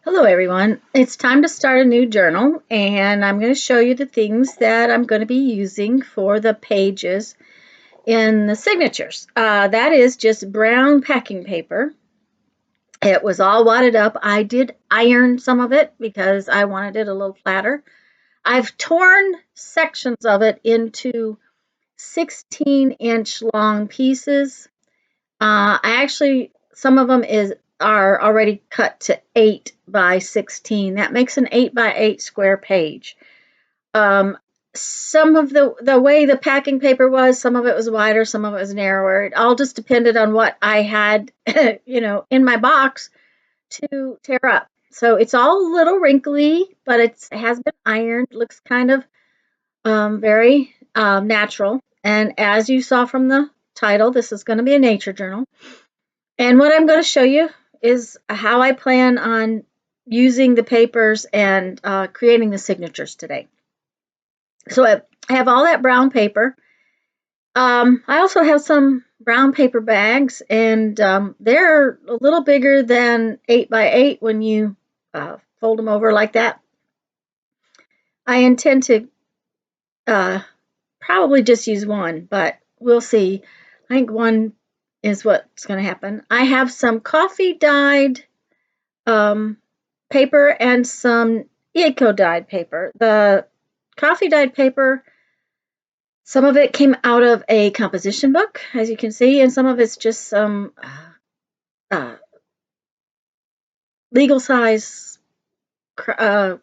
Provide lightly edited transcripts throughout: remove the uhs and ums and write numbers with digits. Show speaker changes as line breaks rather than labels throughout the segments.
Hello everyone. It's time to start a new journal and I'm going to show you the things that I'm going to be using for the pages in the signatures. That is just brown packing paper. It was all wadded up. I did iron some of it because I wanted it a little flatter. I've torn sections of it into 16-inch long pieces. Some of them are already cut to 8 by 16. That makes an 8 by 8 square page. Some of the way the packing paper was, some of it was wider, some of it was narrower. It all just depended on what I had, in my box to tear up. So it's all a little wrinkly, but it has been ironed. Looks kind of very natural. And as you saw from the title, this is going to be a nature journal. And what I'm going to show you is how I plan on using the papers and creating the signatures today. So I have all that brown paper. I also have some brown paper bags, and they're a little bigger than 8 by 8 when you fold them over like that. I intend to probably just use one, but we'll see. I think one is what's going to happen. I have some coffee dyed paper and some eco dyed paper. The coffee dyed paper, some of it came out of a composition book, as you can see, and some of it's just some uh, legal size copy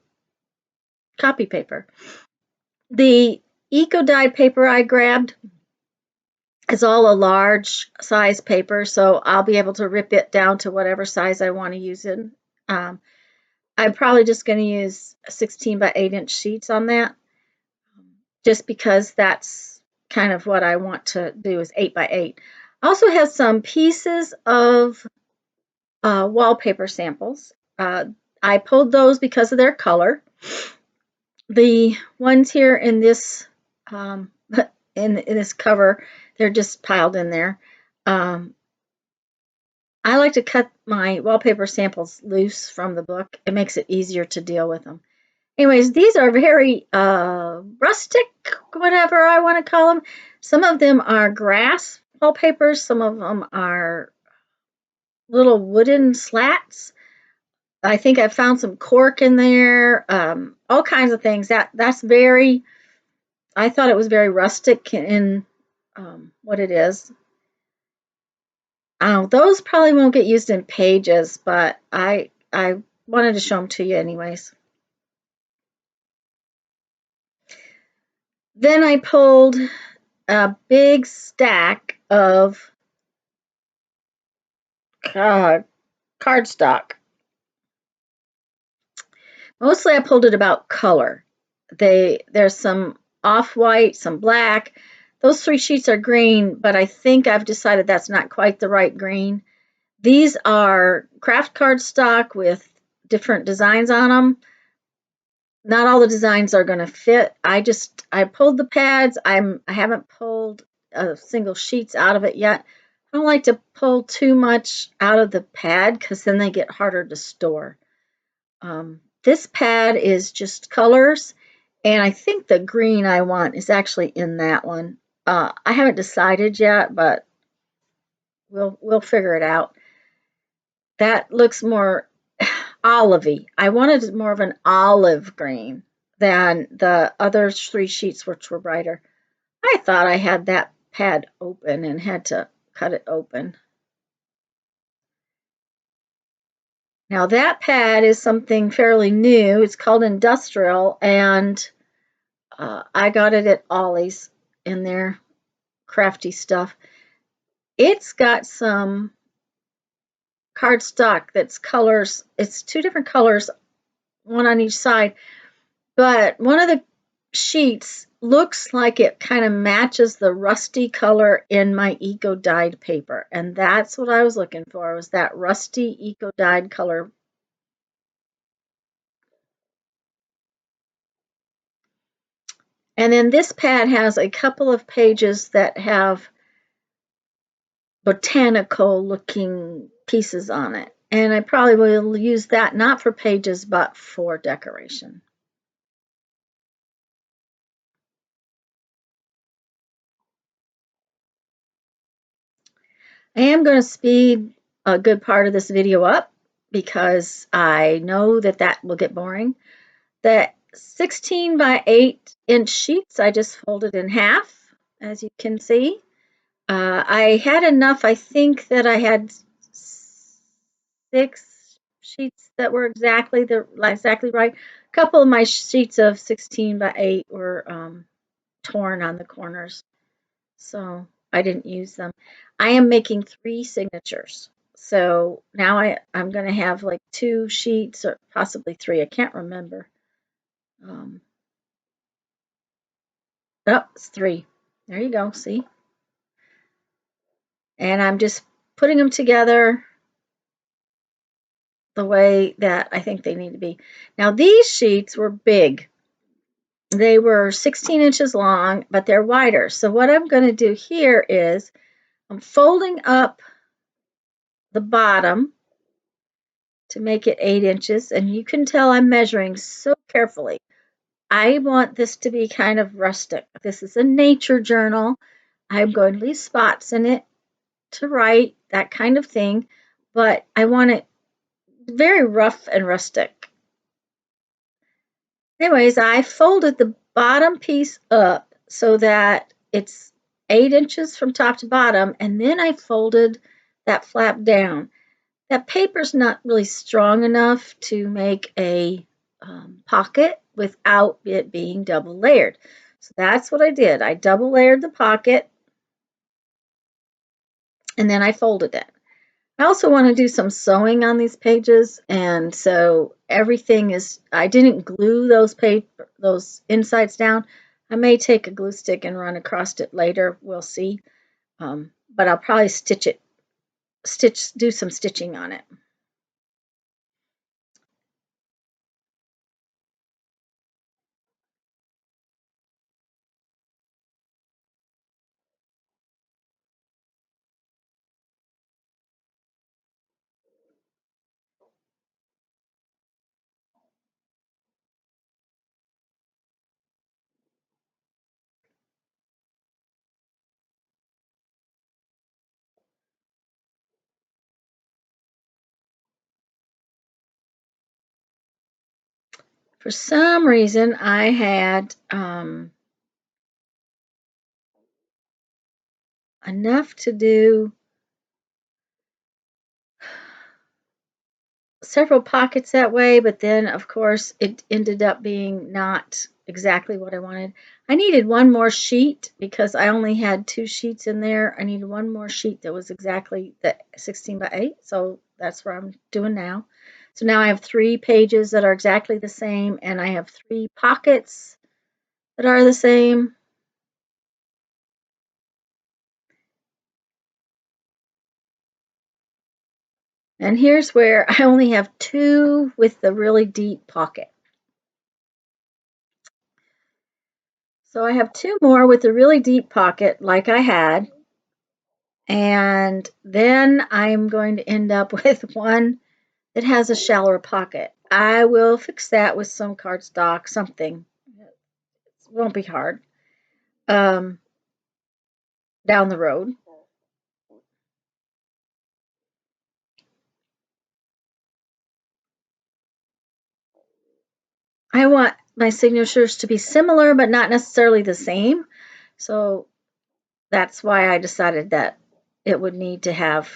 paper. The eco dyed paper I grabbed is all a large size paper, so I'll be able to rip it down to whatever size I want to use it. Um, I'm probably just going to use 16 by 8-inch sheets on that, just because that's kind of what I want to do is 8 by 8. I also have some pieces of wallpaper samples. I pulled those because of their color. The ones here in this in this cover, they're just piled in there. I like to cut my wallpaper samples loose from the book. It makes it easier to deal with them. Anyways, these are very rustic, whatever I want to call them. Some of them are grass wallpapers. Some of them are little wooden slats. I think I found some cork in there. All kinds of things. That's very. I thought it was very rustic in what it is. Those probably won't get used in pages, but I wanted to show them to you anyways. Then I pulled a big stack of cardstock. Mostly I pulled it about color. There's some off-white, some black. Those 3 sheets are green, but I think I've decided that's not quite the right green. These are craft cardstock with different designs on them. Not all the designs are going to fit. I pulled the pads. I haven't pulled single sheets out of it yet. I don't like to pull too much out of the pad because then they get harder to store. This pad is just colors, and I think the green I want is actually in that one. I haven't decided yet, but we'll figure it out. That looks more olivey. I wanted more of an olive green than the other 3 sheets, which were brighter. I thought I had that pad open and had to cut it open. Now that pad is something fairly new. It's called Industrial, and I got it at Ollie's in their crafty stuff. It's got some cardstock that's colors. It's 2 different colors, one on each side, but one of the sheets looks like it kind of matches the rusty color in my eco dyed paper, and that's what I was looking for, was that rusty eco dyed color. And then this pad has a couple of pages that have botanical looking pieces on it. And I probably will use that not for pages, but for decoration. I am going to speed a good part of this video up because I know that that will get boring. The 16 by 8-inch sheets I just folded in half, as you can see. I had enough, I think that I had 6 sheets that were exactly right. A couple of my sheets of 16 by 8 were torn on the corners, so I didn't use them. I am making 3 signatures. So now I'm going to have like 2 sheets or possibly 3. I can't remember. Um, oh, it's 3. There you go. See? And I'm just putting them together the way that I think they need to be. Now, these sheets were big. They were 16 inches long, but they're wider. So what I'm going to do here is I'm folding up the bottom to make it 8 inches. And you can tell I'm measuring so carefully. I want this to be kind of rustic. This is a nature journal. I'm going to leave spots in it to write, that kind of thing. But I want it very rough and rustic. Anyways, I folded the bottom piece up so that it's 8 inches from top to bottom, and then I folded that flap down. That paper's not really strong enough to make a pocket without it being double layered. So that's what I did. I double layered the pocket, and then I folded it. I also want to do some sewing on these pages, and so everything is, I didn't glue those insides down. I may take a glue stick and run across it later, we'll see. But I'll probably do some stitching on it. For some reason, I had enough to do several pockets that way, but then of course it ended up being not exactly what I wanted. I needed one more sheet because I only had 2 sheets in there. I needed one more sheet that was exactly the 16 by 8, so that's what I'm doing now. So now I have 3 pages that are exactly the same, and I have 3 pockets that are the same. And here's where I only have 2 with the really deep pocket. So I have 2 more with a really deep pocket like I had. And then I'm going to end up with one that has a shallower pocket. I will fix that with some cardstock, something. It won't be hard. Down the road. I want my signatures to be similar, but not necessarily the same. So that's why I decided that it would need to have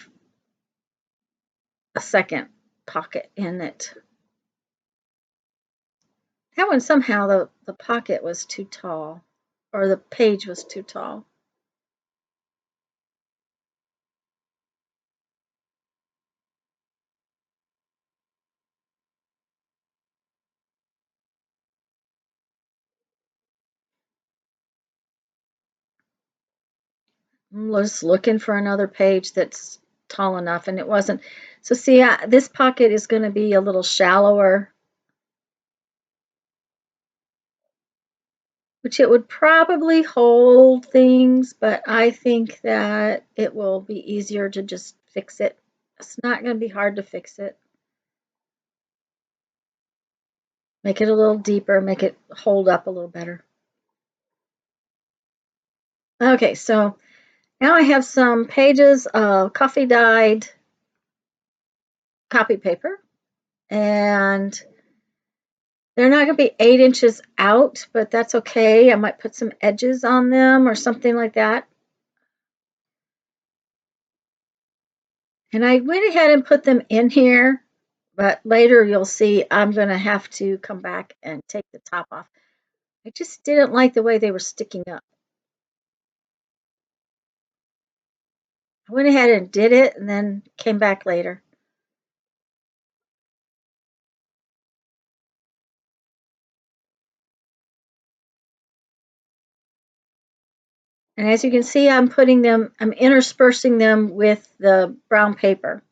a second pocket in it. That one, somehow the pocket was too tall, or the page was too tall. I'm just looking for another page that's tall enough, and it wasn't. So see, this pocket is going to be a little shallower, which it would probably hold things, but I think that it will be easier to just fix it It's not going to be hard to fix it. Make it a little deeper, make it hold up a little better. Okay, so now I have some pages of coffee dyed copy paper, and they're not going to be 8 inches out, but that's okay. I might put some edges on them or something like that. And I went ahead and put them in here, but later you'll see I'm going to have to come back and take the top off. I just didn't like the way they were sticking up. I went ahead and did it and then came back later. And as you can see, I'm interspersing them with the brown paper.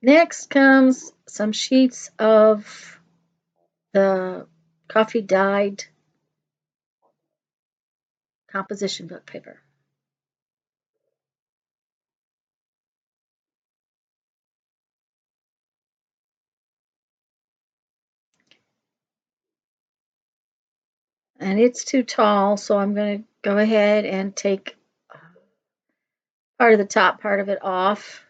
Next comes some sheets of the coffee dyed composition book paper. And it's too tall, so I'm going to go ahead and take part of the top part of it off.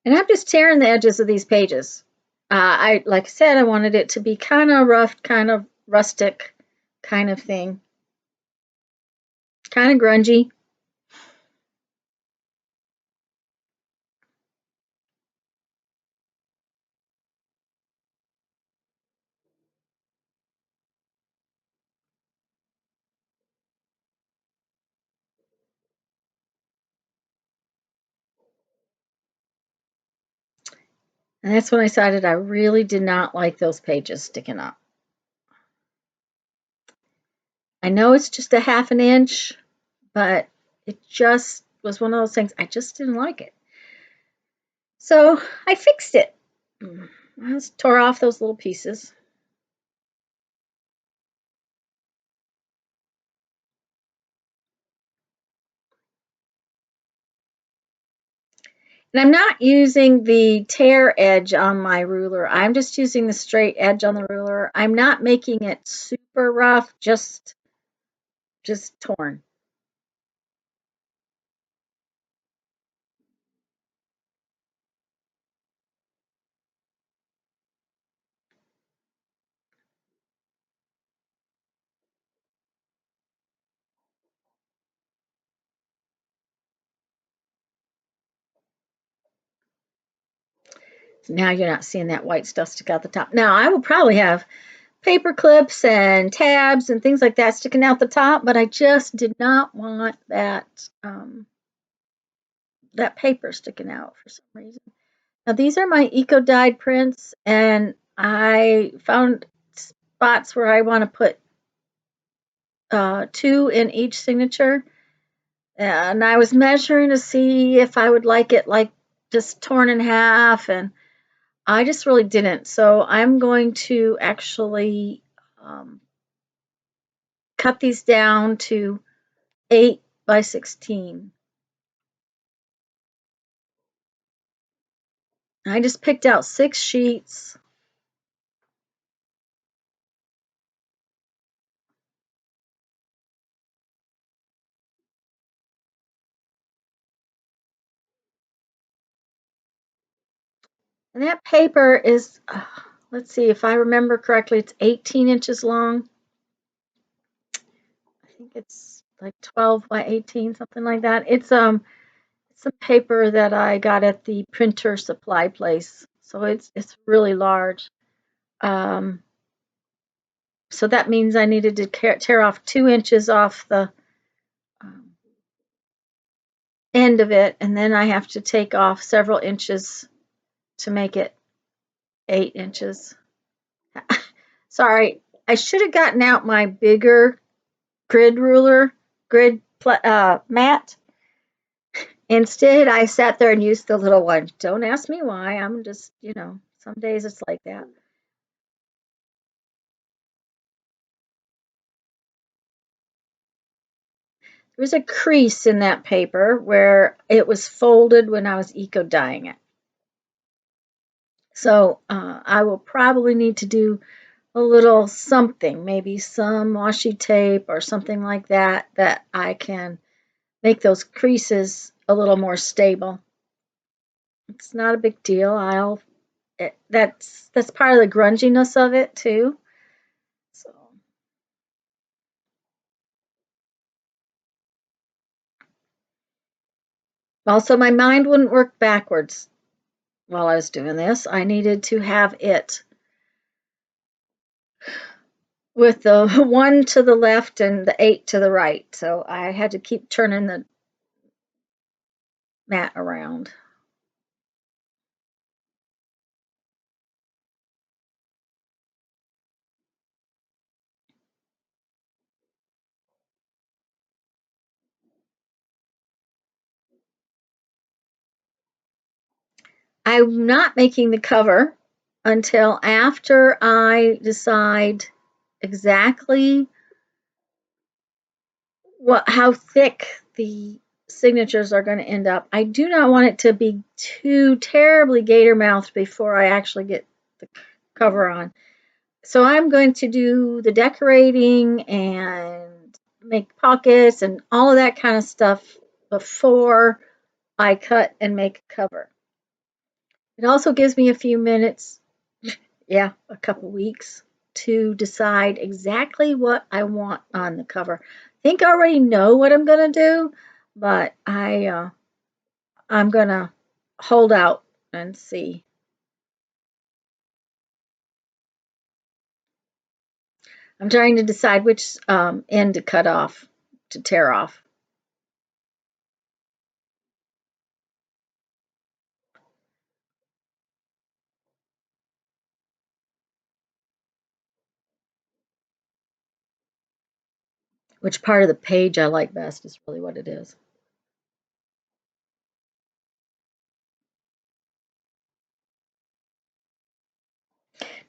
And I'm just tearing the edges of these pages. Like I said, I wanted it to be kind of rough, kind of rustic kind of thing. Kind of grungy. And that's when I decided I really did not like those pages sticking up. I know it's just a half an inch, but it just was one of those things, I just didn't like it. So I fixed it. I just tore off those little pieces. And I'm not using the tear edge on my ruler. I'm just using the straight edge on the ruler. I'm not making it super rough, just torn. So now you're not seeing that white stuff stick out the top. Now I will probably have paper clips and tabs and things like that sticking out the top, but I just did not want that paper sticking out for some reason. Now these are my eco dyed prints, and I found spots where I want to put 2 in each signature, and I was measuring to see if I would like it like just torn in half, and I just really didn't. So I'm going to actually cut these down to 8 by 16. I just picked out 6 sheets. And that paper is, let's see, if I remember correctly, it's 18 inches long. I think it's like 12 by 18, something like that. It's some paper that I got at the printer supply place. So it's really large. Um, so that means I needed to tear off 2 inches off the um, end of it, and then I have to take off several inches to make it 8 inches. Sorry, I should have gotten out my bigger grid ruler grid mat. Instead, I sat there and used the little one. Don't ask me why. I'm just, some days it's like that. There was a crease in that paper where it was folded when I was eco dyeing it. So I will probably need to do a little something, maybe some washi tape or something like that, that I can make those creases a little more stable. It's not a big deal. That's part of the grunginess of it too. So also my mind wouldn't work backwards while I was doing this. I needed to have it with the 1 to the left and the 8 to the right. So I had to keep turning the mat around. I'm not making the cover until after I decide exactly how thick the signatures are going to end up. I do not want it to be too terribly gator mouthed before I actually get the cover on. So I'm going to do the decorating and make pockets and all of that kind of stuff before I cut and make a cover. It also gives me a few minutes, yeah, a couple weeks, to decide exactly what I want on the cover. I think I already know what I'm going to do, but I'm going to hold out and see. I'm trying to decide which end to cut off, to tear off. Which part of the page I like best is really what it is.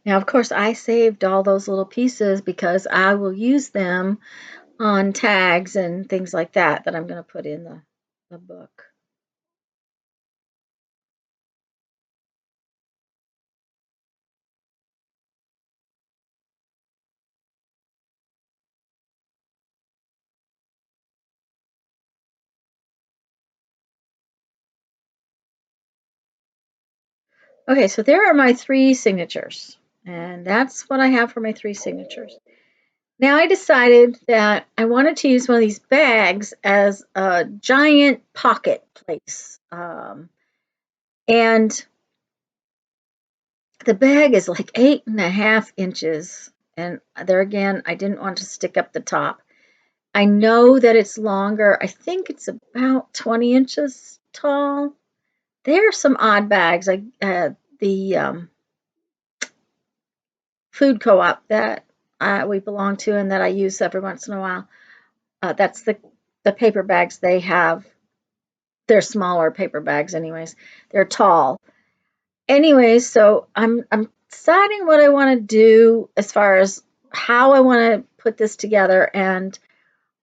Now, of course, I saved all those little pieces because I will use them on tags and things like that that I'm going to put in the book. Okay, so there are my 3 signatures, and that's what I have for my 3 signatures. Now I decided that I wanted to use one of these bags as a giant pocket place. And the bag is like 8.5 inches. And there again, I didn't want to stick up the top. I know that it's longer. I think it's about 20 inches tall. There are some odd bags. The food co-op that we belong to and that I use every once in a while. That's the paper bags they have. They're smaller paper bags, anyways. They're tall. Anyways, so I'm deciding what I want to do as far as how I want to put this together. And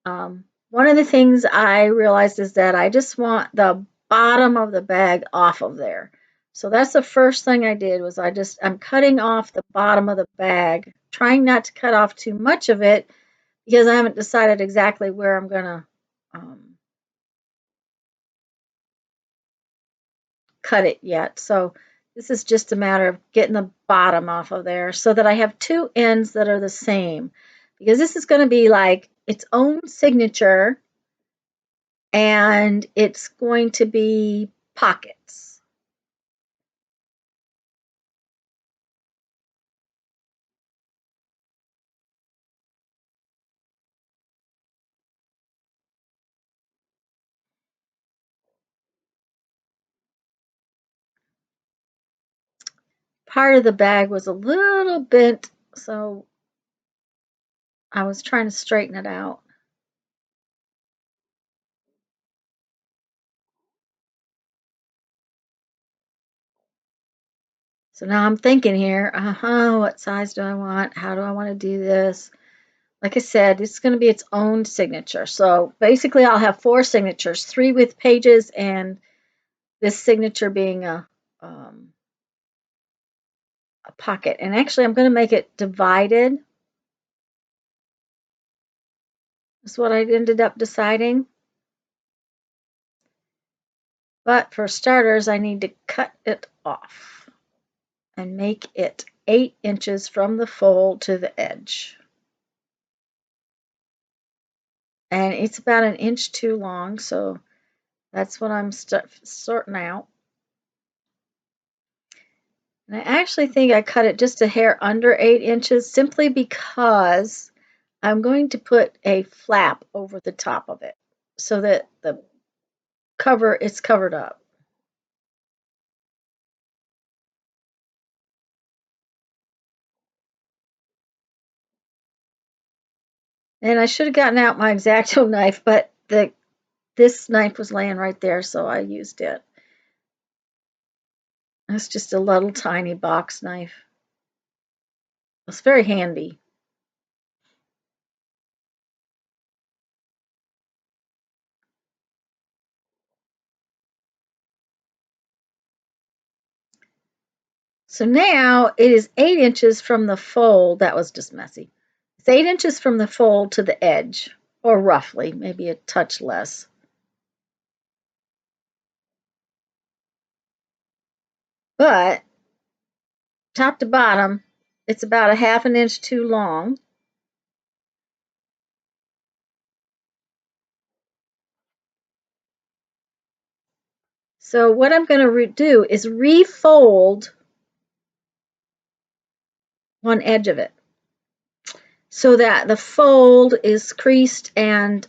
one of the things I realized is that I just want the bottom of the bag off of there. So that's the first thing I did was I'm cutting off the bottom of the bag, trying not to cut off too much of it because I haven't decided exactly where I'm gonna cut it yet. So this is just a matter of getting the bottom off of there so that I have 2 ends that are the same because this is going to be like its own signature and it's going to be pockets. Part of the bag was a little bent, so I was trying to straighten it out. So now I'm thinking here, what size do I want? How do I want to do this? Like I said, it's going to be its own signature. So basically I'll have 4 signatures, 3 with pages and this signature being a pocket. And actually I'm going to make it divided. That's what I ended up deciding. But for starters, I need to cut it off and make it 8 inches from the fold to the edge. And it's about an inch too long, so that's what I'm sorting out. And I actually think I cut it just a hair under 8 inches simply because I'm going to put a flap over the top of it so that it's covered up. And I should have gotten out my X-Acto knife, but this knife was laying right there, so I used it. It's just a little tiny box knife. It's very handy. So now it is 8 inches from the fold. That was just messy. It's 8 inches from the fold to the edge, or roughly, maybe a touch less. But top to bottom, it's about a half an inch too long. So what I'm going to do is refold one edge of it so that the fold is creased and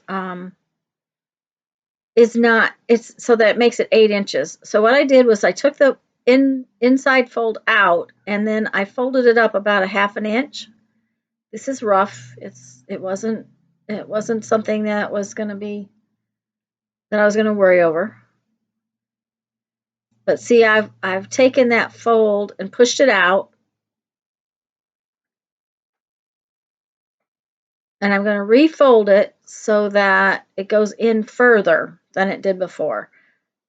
it's so that it makes it 8 inches. So what I did was I took the inside fold out and then I folded it up about a half an inch. This is rough. It wasn't something that was going to be that I was going to worry over. But see, I've taken that fold and pushed it out, and I'm going to refold it so that it goes in further than it did before.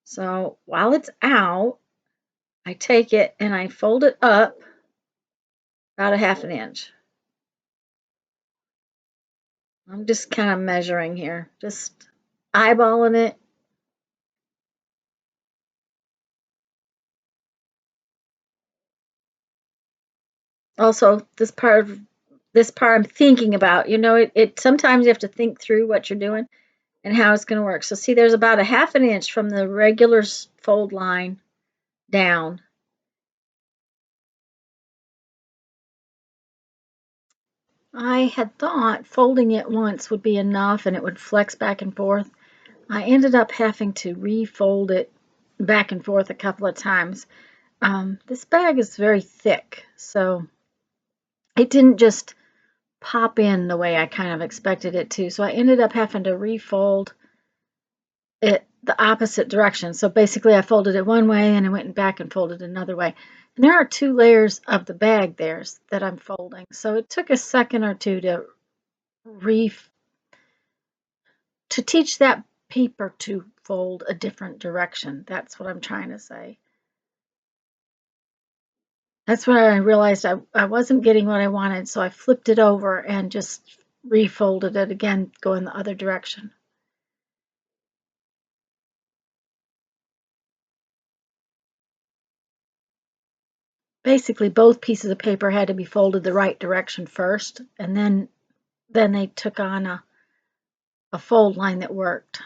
So while it's out, I take it and I fold it up about a half an inch. I'm just kind of measuring here, just eyeballing it. Also, this part I'm thinking about. You know, it sometimes you have to think through what you're doing and how it's going to work. So see, there's about a half an inch from the regular fold line down. I had thought folding it once would be enough and it would flex back and forth. I ended up having to refold it back and forth a couple of times. This bag is very thick, so it didn't just pop in the way I kind of expected it to. So I ended up having to refold it the opposite direction. So basically I folded it one way and I went back and folded another way. And there are 2 layers of the bag there that I'm folding. So it took a second or two to teach that paper to fold a different direction. That's what I'm trying to say. That's when I realized I wasn't getting what I wanted, so I flipped it over and just refolded it again, going the other direction. Basically, both pieces of paper had to be folded the right direction first, and then they took on a fold line that worked.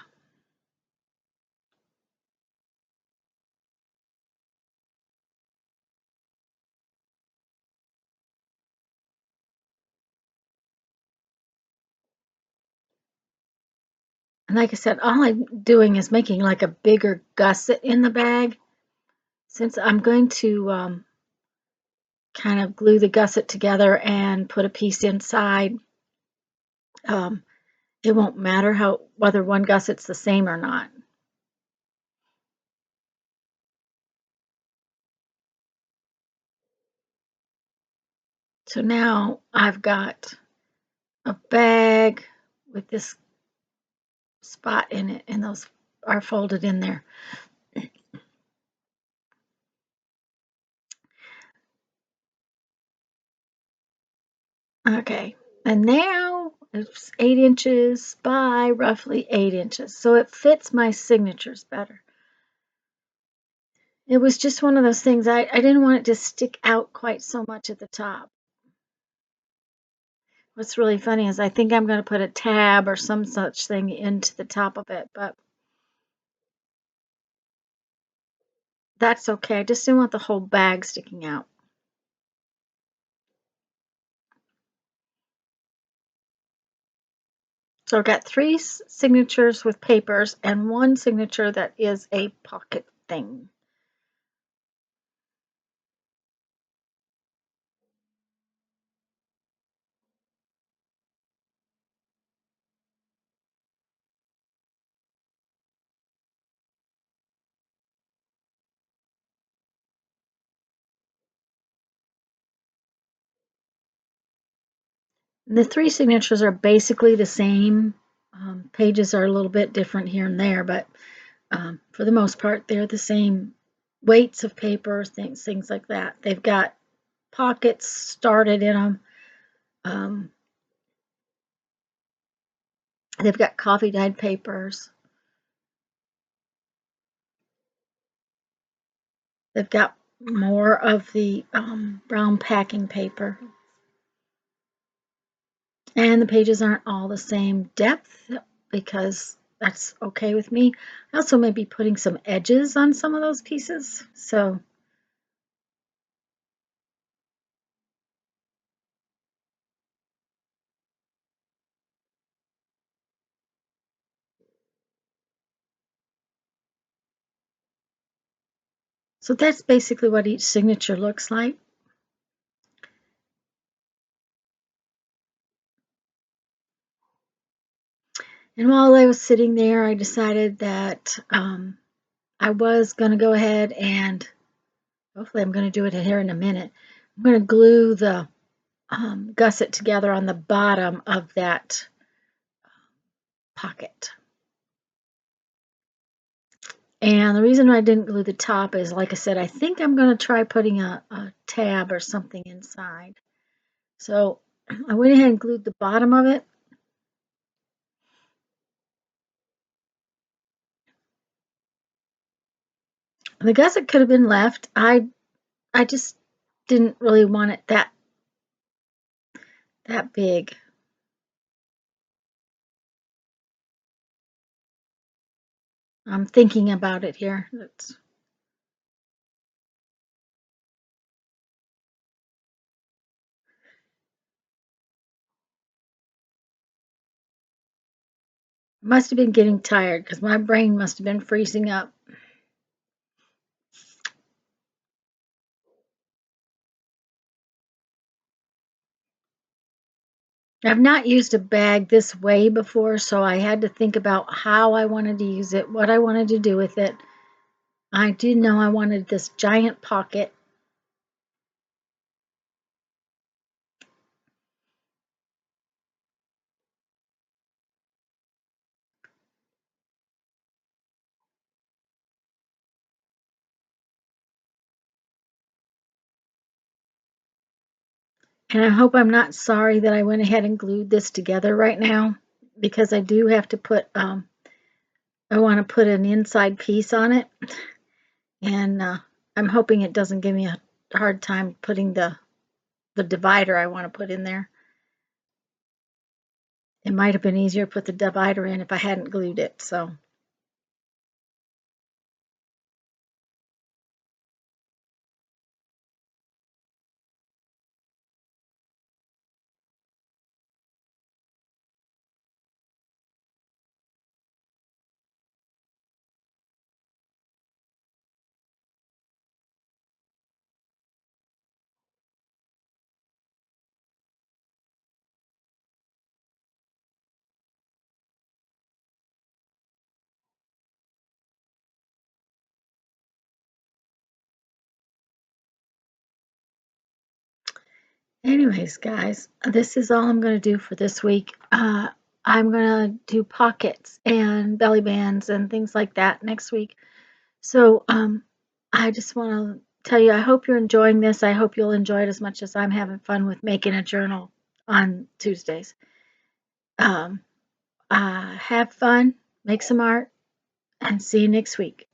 And like I said, all I'm doing is making like a bigger gusset in the bag. Since I'm going to kind of glue the gusset together and put a piece inside, um, it won't matter whether one gusset's the same or not. So now I've got a bag with this spot in it, and those are folded in there. Okay, and now it's 8 inches by roughly 8 inches, so it fits my signatures better. It was just one of those things, I didn't want it to stick out quite so much at the top. What's really funny is I think I'm going to put a tab or some such thing into the top of it, but that's okay. I just didn't want the whole bag sticking out. So I've got 3 signatures with papers and 1 signature that is a pocket thing. The 3 signatures are basically the same. Pages are a little bit different here and there, but for the most part, they're the same weights of paper, things like that. They've got pockets started in them. They've got coffee dyed papers. They've got more of the brown packing paper. And the pages aren't all the same depth because that's okay with me. I also may be putting some edges on some of those pieces. So that's basically what each signature looks like. And while I was sitting there, I decided that I was going to go ahead and hopefully I'm going to do it here in a minute. I'm going to glue the gusset together on the bottom of that pocket. And the reason I didn't glue the top is, like I said, I think I'm going to try putting a tab or something inside. So I went ahead and glued the bottom of it. The gusset could have been left. I just didn't really want it that big. I'm thinking about it here. It's must have been getting tired because my brain must have been freezing up. I've not used a bag this way before, so I had to think about how I wanted to use it, what I wanted to do with it. I did know I wanted this giant pocket. And I hope I'm not sorry that I went ahead and glued this together right now, because I do have to put, I want to put an inside piece on it. And I'm hoping it doesn't give me a hard time putting the divider I want to put in there. It might have been easier to put the divider in if I hadn't glued it. So Anyways, guys, this is all I'm going to do for this week. I'm going to do pockets and belly bands and things like that next week. So I just want to tell you, I hope you're enjoying this. I hope you'll enjoy it as much as I'm having fun with making a journal on Tuesdays. Um, have fun, make some art, and see you next week.